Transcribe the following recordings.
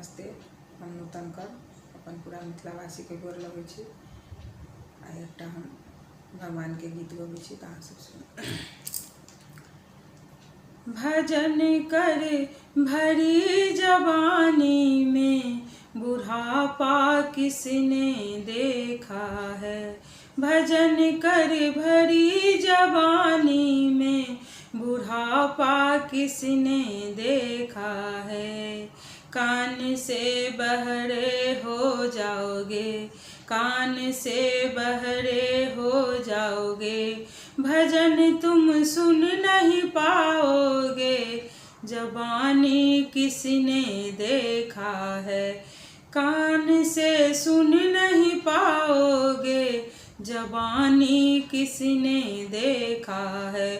नमस्ते। हम नूतन कर अपन पूरा मिथिलावासी के गोर लगे छी। आ एक हम भगवान के गीत गबै छी तऽ अहाँ सब सुनू। भजन कर भरी जवानी में बुढ़ापा किसने देखा है। भजन कर भरी जवानी में बुढ़ापा किसने देखा है। कान से बहरे हो जाओगे, कान से बहरे हो जाओगे, भजन तुम सुन नहीं पाओगे। जवानी किसने देखा है, कान से सुन नहीं पाओगे, जवानी किसने देखा है।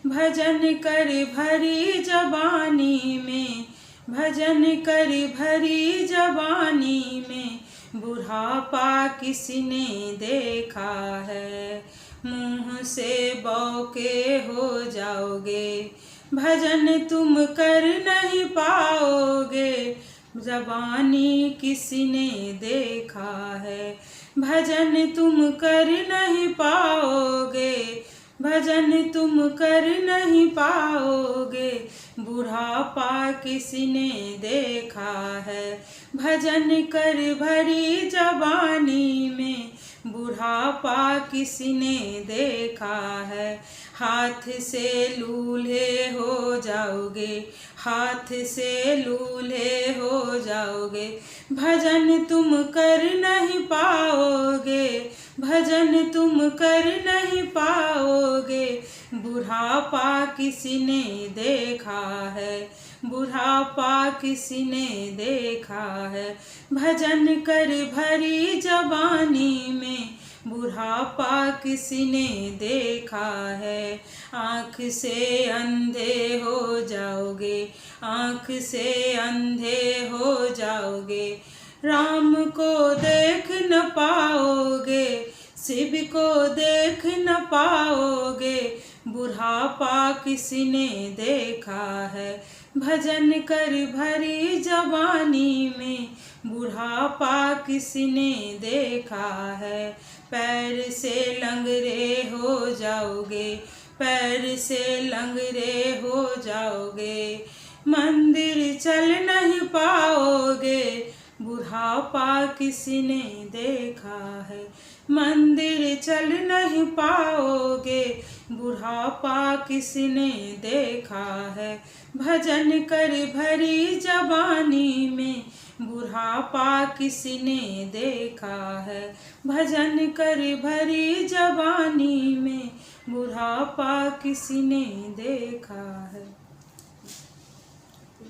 भजन कर भरी जवानी में, भजन कर भरी जवानी में बुढ़ापा किसने देखा है। मुँह से बौके हो जाओगे, भजन तुम कर नहीं पाओगे, जवानी किसने देखा है। भजन तुम कर नहीं पाओगे, भजन तुम कर नहीं पाओगे, बुढ़ापा किसने देखा है। भजन कर भरी जवानी में बुढ़ापा किसने देखा है। हाथ से लूल्हे हो जाओगे, हाथ से लूल्हे हो जाओगे, भजन तुम कर नहीं पाओगे, भजन तुम कर नहीं पाओगे, बुढ़ापा किसने देखा है, बुढ़ापा किसने देखा है। भजन कर भरी जवानी में बुढ़ापा किसने देखा है। आँख से अंधे हो जाओगे, आँख से अंधे हो जाओगे, राम को देख न पाओगे, शिव को देख न पाओगे, बुढ़ापा किसने देखा है। भजन कर भरी जवानी में बुढ़ापा किसने देखा है। पैर से लंगरे हो जाओगे, पैर से लंगरे हो जाओगे, मंदिर चल नहीं पाओगे, बुढ़ापा किसने देखा है। मंदिर चल नहीं पाओगे, बुढ़ापा किसने देखा है। भजन कर भरी जवानी में बुढ़ापा किसने देखा है। भजन कर भरी जवानी में बुढ़ापा किसने देखा है।